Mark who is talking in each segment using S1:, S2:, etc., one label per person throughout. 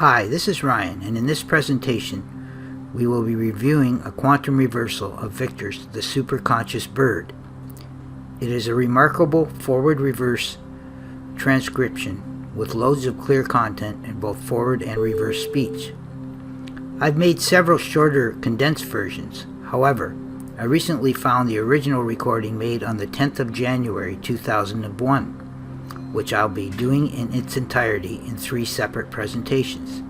S1: Hi, this is Ryan, and in this presentation, we will be reviewing a quantum reversal of Victor's The Superconscious Bird. It is a remarkable forward-reverse transcription with loads of clear content in both forward and reverse speech. I've made several shorter, condensed versions. However, I recently found the original recording made on the 10th of January 2001, which I'll be doing in its entirety in 3 separate presentations.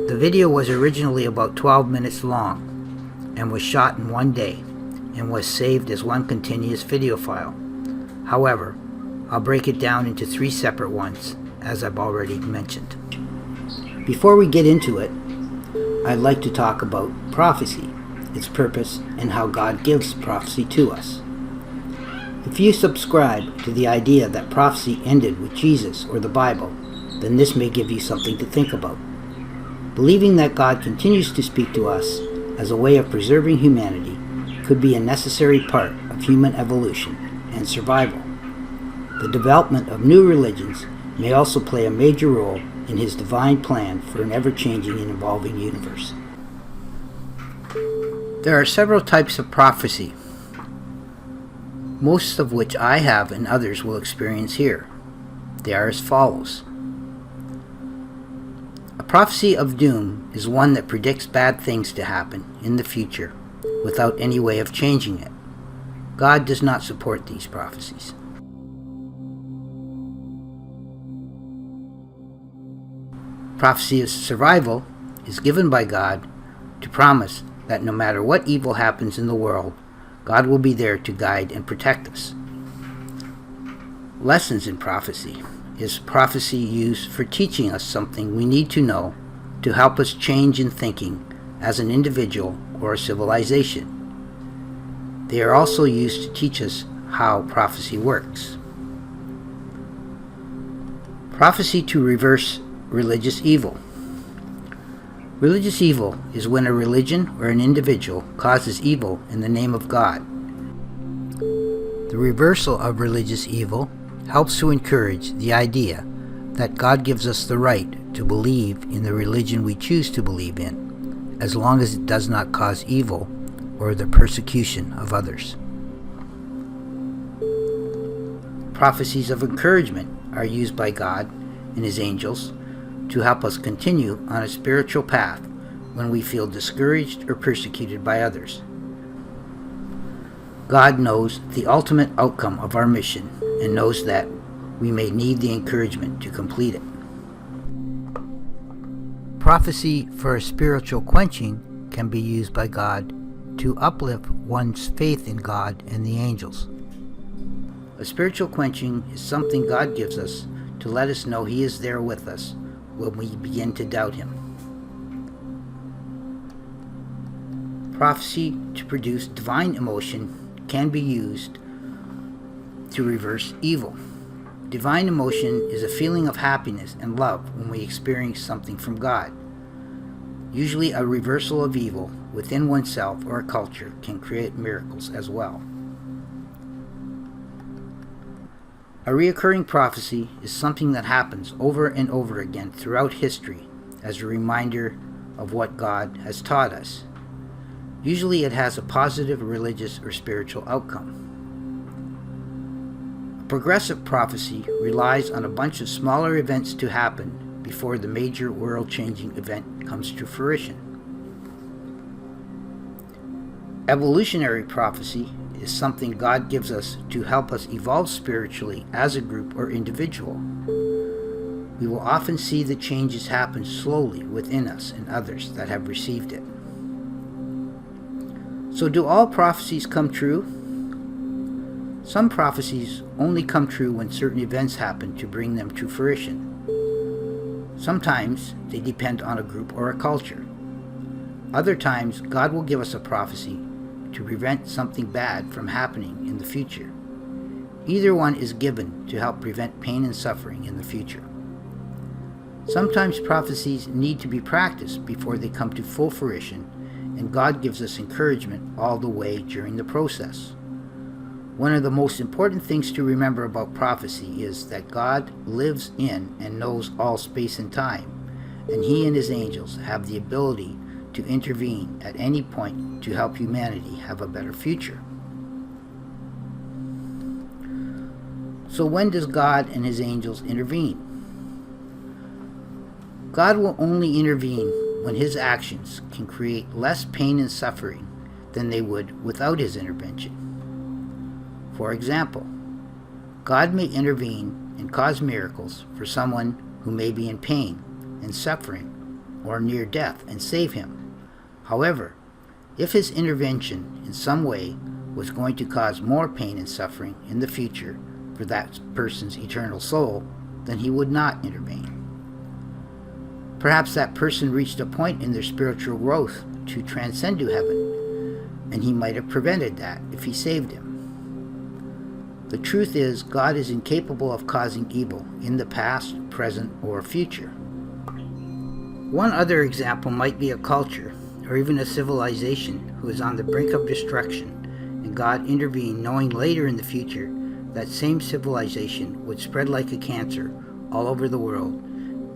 S1: The video was originally about 12 minutes long and was shot in one day and was saved as one continuous video file. However, I'll break it down into 3 separate ones, as I've already mentioned. Before we get into it, I'd like to talk about prophecy, its purpose, and how God gives prophecy to us. If you subscribe to the idea that prophecy ended with Jesus or the Bible, then this may give you something to think about. Believing that God continues to speak to us as a way of preserving humanity could be a necessary part of human evolution and survival. The development of new religions may also play a major role in His divine plan for an ever-changing and evolving universe. There are several types of prophecy, most of which I have and others will experience here. They are as follows. A prophecy of doom is one that predicts bad things to happen in the future without any way of changing it. God does not support these prophecies. Prophecy of survival is given by God to promise that no matter what evil happens in the world, God will be there to guide and protect us. Lessons in prophecy is prophecy used for teaching us something we need to know to help us change in thinking as an individual or a civilization. They are also used to teach us how prophecy works. Prophecy to reverse religious evil. Religious evil is when a religion or an individual causes evil in the name of God. The reversal of religious evil helps to encourage the idea that God gives us the right to believe in the religion we choose to believe in, as long as it does not cause evil or the persecution of others. Prophecies of encouragement are used by God and His angels to help us continue on a spiritual path when we feel discouraged or persecuted by others. God knows the ultimate outcome of our mission and knows that we may need the encouragement to complete it. Prophecy for a spiritual quenching can be used by God to uplift one's faith in God and the angels. A spiritual quenching is something God gives us to let us know He is there with us when we begin to doubt Him. Prophecy to produce divine emotion can be used to reverse evil. Divine emotion is a feeling of happiness and love when we experience something from God. Usually a reversal of evil within oneself or a culture can create miracles as well. A recurring prophecy is something that happens over and over again throughout history as a reminder of what God has taught us. Usually it has a positive religious or spiritual outcome. A progressive prophecy relies on a bunch of smaller events to happen before the major world-changing event comes to fruition. Evolutionary prophecy is something God gives us to help us evolve spiritually as a group or individual. We will often see the changes happen slowly within us and others that have received it. So do all prophecies come true? Some prophecies only come true when certain events happen to bring them to fruition. Sometimes they depend on a group or a culture. Other times God will give us a prophecy to prevent something bad from happening in the future. Either one is given to help prevent pain and suffering in the future. Sometimes prophecies need to be practiced before they come to full fruition, and God gives us encouragement all the way during the process. One of the most important things to remember about prophecy is that God lives in and knows all space and time, and he and his angels have the ability to intervene at any point to help humanity have a better future. So when does God and his angels intervene? God will only intervene when his actions can create less pain and suffering than they would without his intervention. For example, God may intervene and cause miracles for someone who may be in pain and suffering or near death and save him. However, if his intervention in some way was going to cause more pain and suffering in the future for that person's eternal soul, then he would not intervene. Perhaps that person reached a point in their spiritual growth to transcend to heaven, and he might have prevented that if he saved him. The truth is, God is incapable of causing evil in the past, present, or future. One other example might be a culture, or even a civilization, who is on the brink of destruction, and God intervened knowing later in the future that same civilization would spread like a cancer all over the world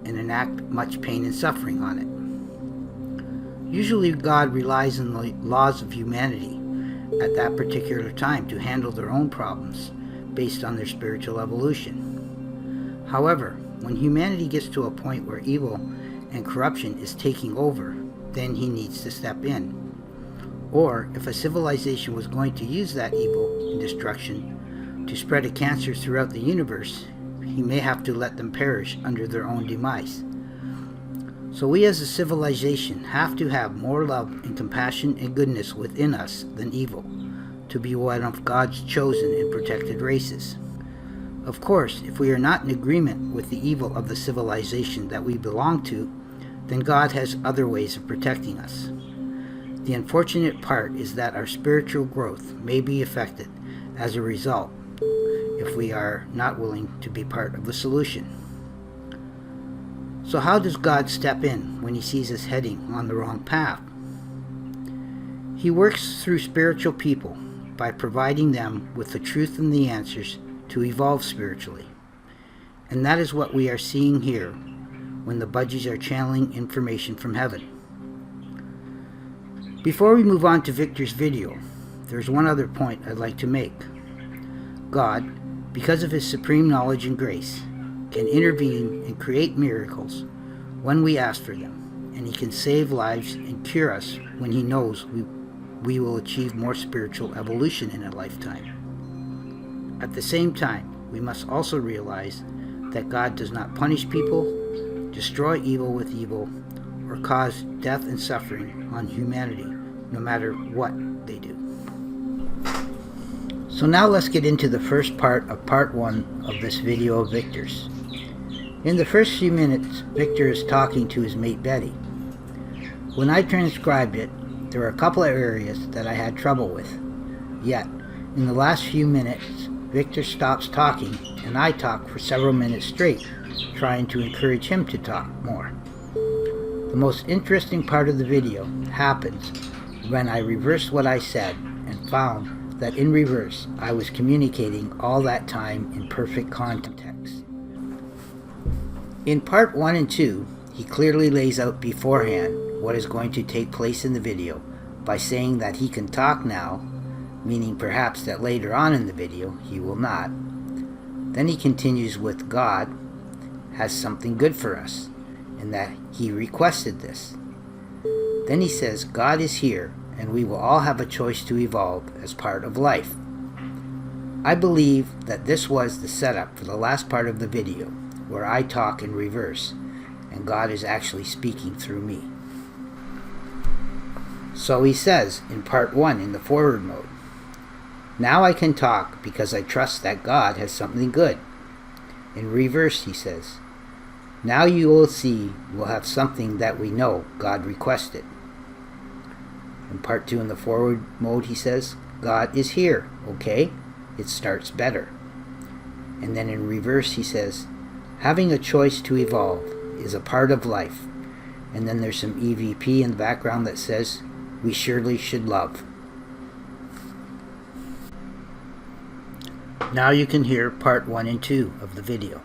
S1: and enact much pain and suffering on it. Usually God relies on the laws of humanity at that particular time to handle their own problems based on their spiritual evolution. However, when humanity gets to a point where evil and corruption is taking over, then he needs to step in. Or if a civilization was going to use that evil and destruction to spread a cancer throughout the universe, he may have to let them perish under their own demise. So we as a civilization have to have more love and compassion and goodness within us than evil, to be one of God's chosen and protected races. Of course, if we are not in agreement with the evil of the civilization that we belong to, then God has other ways of protecting us. The unfortunate part is that our spiritual growth may be affected as a result if we are not willing to be part of the solution. So how does God step in when he sees us heading on the wrong path? He works through spiritual people by providing them with the truth and the answers to evolve spiritually. And that is what we are seeing here when the Budgies are channeling information from heaven. Before we move on to Victor's video, there's one other point I'd like to make. God, because of his supreme knowledge and grace, can intervene and create miracles when we ask for them, and he can save lives and cure us when he knows we will achieve more spiritual evolution in a lifetime. At the same time, we must also realize that God does not punish people, destroy evil with evil, or cause death and suffering on humanity, no matter what they do. So now let's get into the first part of part 1 of this video of Victor's. In the first few minutes, Victor is talking to his mate Betty. When I transcribed it, there were a couple of areas that I had trouble with. Yet, in the last few minutes, Victor stops talking and I talk for several minutes straight, trying to encourage him to talk more. The most interesting part of the video happens when I reversed what I said and found that in reverse I was communicating all that time in perfect context. In part 1 and 2, he clearly lays out beforehand what is going to take place in the video by saying that he can talk now, meaning perhaps that later on in the video he will not. Then he continues with God has something good for us, and that he requested this. Then he says God is here, and we will all have a choice to evolve as part of life. I believe that this was the setup for the last part of the video, where I talk in reverse, and God is actually speaking through me. So he says in part 1 in the forward mode, now I can talk because I trust that God has something good. In reverse he says, now you will see we'll have something that we know God requested. In part 2 in the forward mode he says, God is here, okay? It starts better. And then in reverse he says, having a choice to evolve is a part of life. And then there's some EVP in the background that says, we surely should love. Now you can hear part 1 and 2 of the video.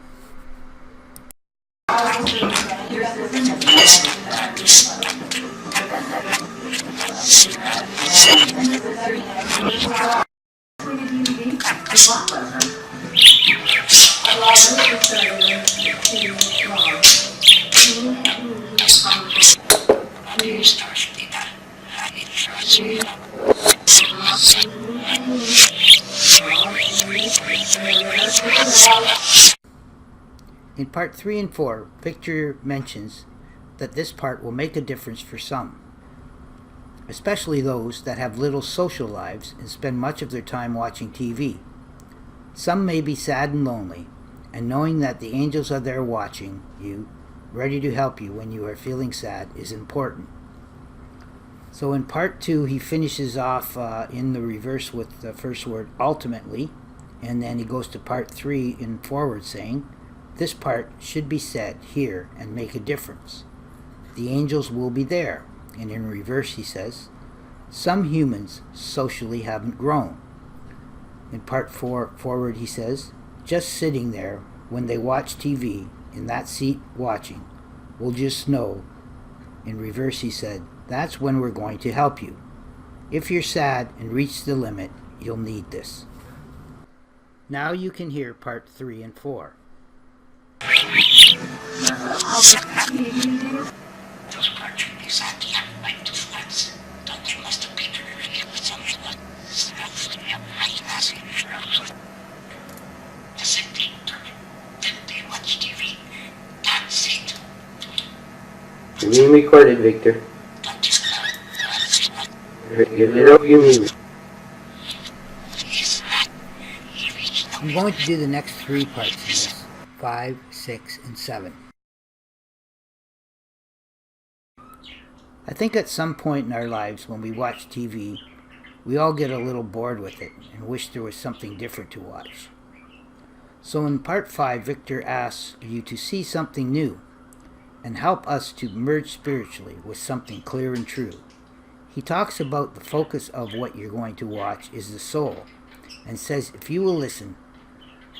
S1: In part 3 and 4, Victor mentions that this part will make a difference for some, especially those that have little social lives and spend much of their time watching TV. Some may be sad and lonely, and knowing that the angels are there watching you, ready to help you when you are feeling sad, is important. So in part 2, he finishes off in the reverse with the first word, ultimately, and then he goes to part 3 in forward saying, this part should be said here and make a difference. The angels will be there. And in reverse he says, some humans socially haven't grown. In part 4 forward he says, just sitting there when they watch TV in that seat watching will just know. In reverse he said, that's when we're going to help you. If you're sad and reach the limit, you'll need this. Now you can hear part 3 and 4.
S2: Those opportunities at the end like to flats. Don't you must have been with something like the city didn't they watch TV? That's it.
S3: You're being recorded, Victor.
S2: Don't you
S3: Give it up, you mean.
S1: I'm going to do the next 3 parts of this, 5, 6, and 7. I think at some point in our lives when we watch TV, we all get a little bored with it and wish there was something different to watch. So in part 5, Victor asks you to see something new and help us to merge spiritually with something clear and true. He talks about the focus of what you're going to watch is the soul, and says if you will listen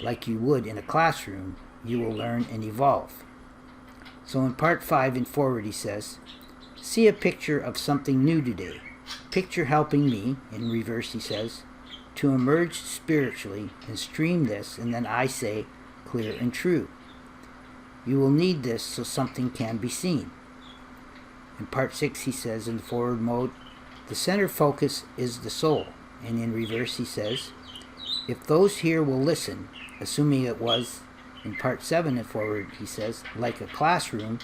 S1: like you would in a classroom, you will learn and evolve. So in part 5 and forward he says, see a picture of something new today. Picture helping me, in reverse he says, to emerge spiritually and stream this, and then I say, clear and true. You will need this so something can be seen. In part 6 he says in forward mode, the center focus is the soul, and in reverse he says, if those here will listen, assuming it was in part 7 and forward he says, like a classroom,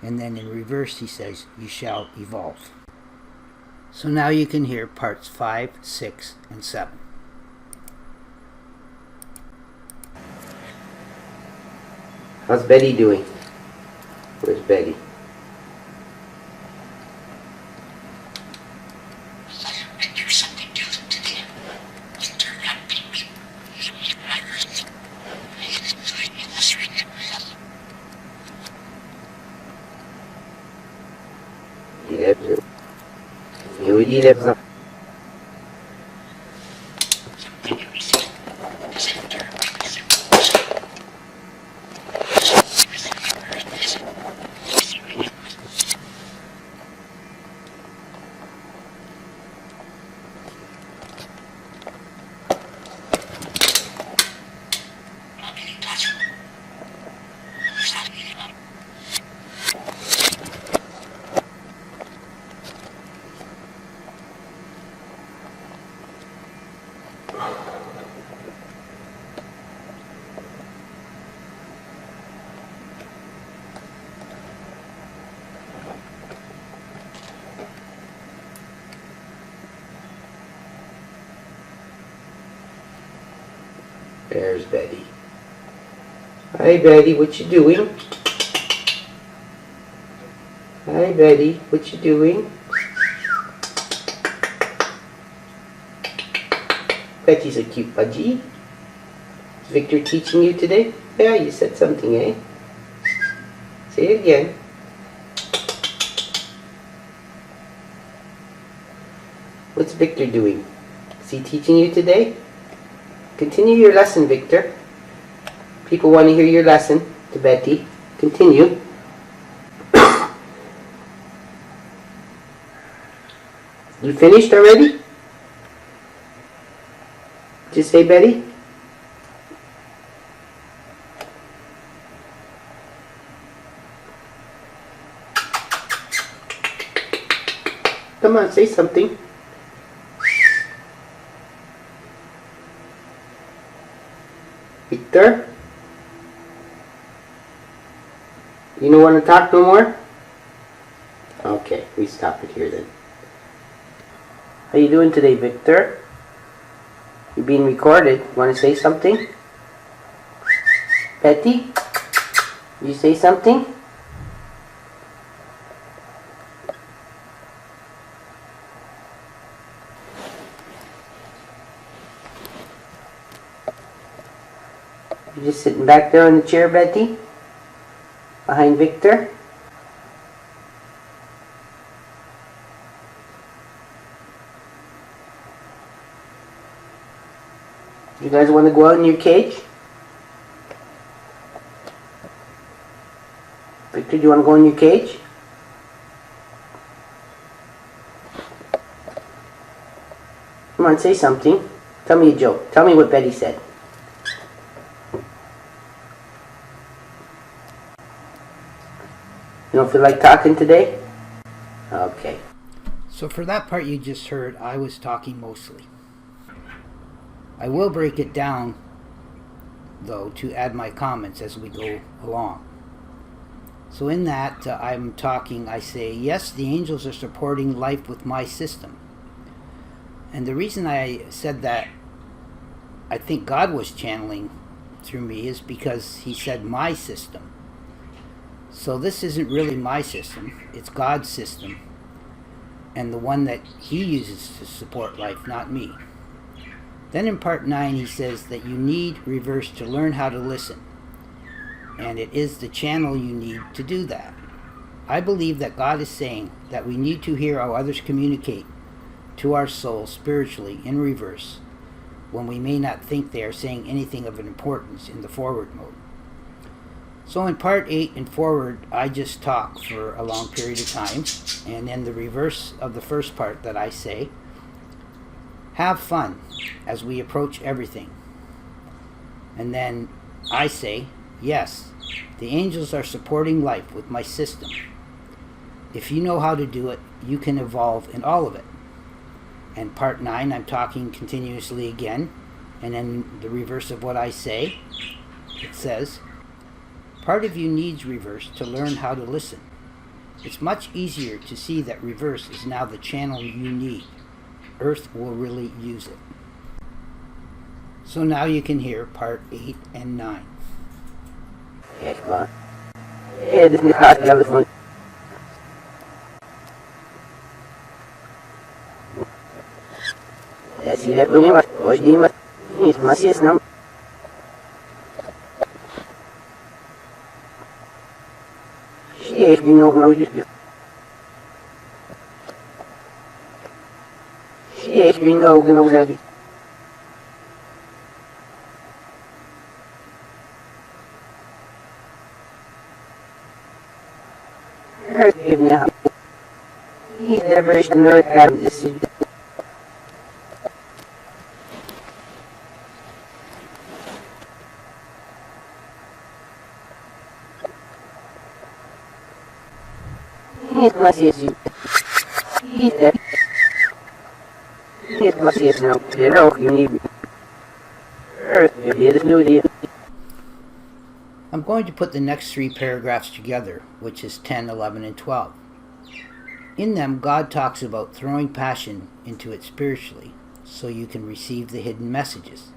S1: and then in reverse he says, you shall evolve. So now you can hear parts 5, 6, and 7.
S3: How's Betty doing? Where's Betty?
S2: There's something new today.
S3: You live some. There's Betty. Hi Betty, what you doing? Hi Betty, what you doing? Betty's a cute budgie. Is Victor teaching you today? Yeah, you said something, eh? Say it again. What's Victor doing? Is he teaching you today? Continue your lesson, Victor. People want to hear your lesson to Betty. Continue. You finished already? Did you say, Betty? Come on, say something. Victor? You don't want to talk no more? Okay, we stop it here then. How you doing today, Victor? You're being recorded. Want to say something? Betty? You say something? You just sitting back there on the chair, Betty? Behind Victor? You guys want to go out in your cage? Victor, do you want to go in your cage? Come on, say something. Tell me a joke. Tell me what Betty said. You don't feel like talking today? Okay.
S1: So for that part you just heard, I was talking mostly. I will break it down, though, to add my comments as we go along. So in that, I'm talking, I say, yes, the angels are supporting life with my system. And the reason I said that I think God was channeling through me is because he said my system. So this isn't really my system, it's God's system, and the one that he uses to support life, not me. Then in part 9 he says that you need reverse to learn how to listen, and it is the channel you need to do that. I believe that God is saying that we need to hear how others communicate to our soul spiritually in reverse, when we may not think they are saying anything of importance in the forward mode. So in part 8 and forward, I just talk for a long period of time, and in the reverse of the first part that I say, have fun as we approach everything. And then I say, yes, the angels are supporting life with my system. If you know how to do it, you can evolve in all of it. And part 9, I'm talking continuously again, and then the reverse of what I say, it says, part of you needs reverse to learn how to listen. It's much easier to see that reverse is now the channel you need. Earth will really use it. So now you can hear part 8 and 9.
S3: Yeah, come on. Yeah, this is hot. That was fun. See that room? Hoje de uma. Isso, mas isso não. Cheio de novo, não de. Cheio de novo, não de. He's never ignored this. He's my sister. He's there. He's my sister. No, you know, you need me. Earth, you need a new deal.
S1: I'm going to put the next 3 paragraphs together, which is 10, 11, and 12. In them, God talks about throwing passion into it spiritually, so you can receive the hidden messages.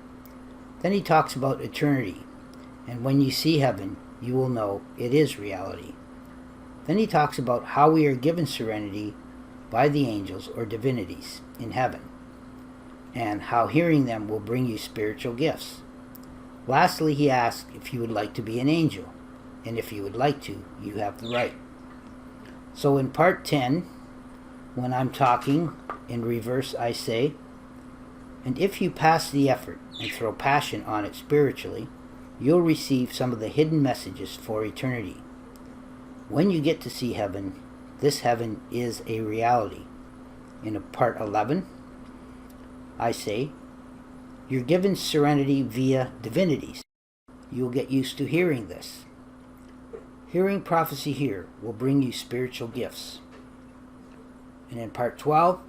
S1: Then he talks about eternity, and when you see heaven, you will know it is reality. Then he talks about how we are given serenity by the angels or divinities in heaven, and how hearing them will bring you spiritual gifts. Lastly, he asks if you would like to be an angel, and if you would like to, you have the right. So in part 10, when I'm talking in reverse, I say, and if you pass the effort and throw passion on it spiritually, you'll receive some of the hidden messages for eternity. When you get to see heaven, this heaven is a reality. In part 11, I say, you're given serenity via divinities. You'll get used to hearing this. Hearing prophecy here will bring you spiritual gifts. And in part 12,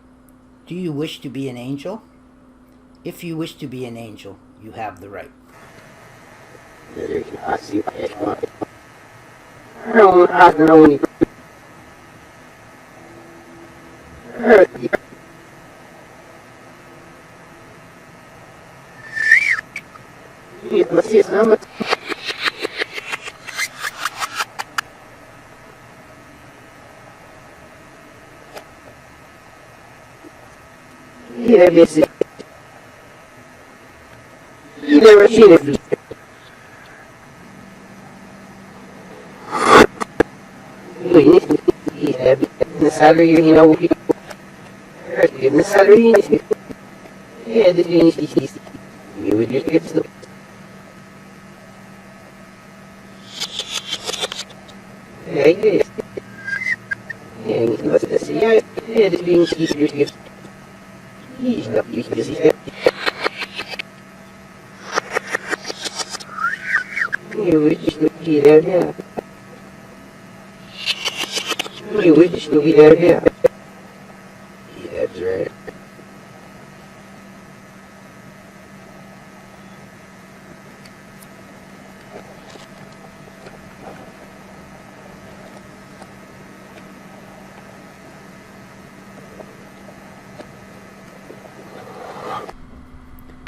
S1: do you wish to be an angel? If you wish to be an angel, you have the right.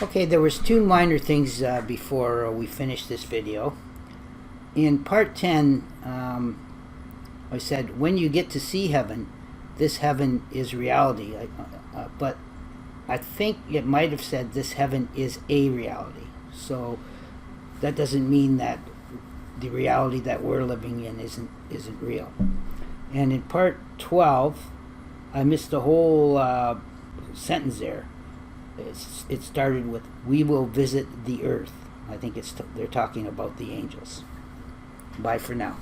S1: Okay, there was two minor things before we finished this video. In part 10, I said, when you get to see heaven, this heaven is reality. But I think it might have said this heaven is a reality. So that doesn't mean that the reality that we're living in isn't real. And in part 12, I missed the whole sentence there. It started with, we will visit the earth. I think they're talking about the angels. Bye for now.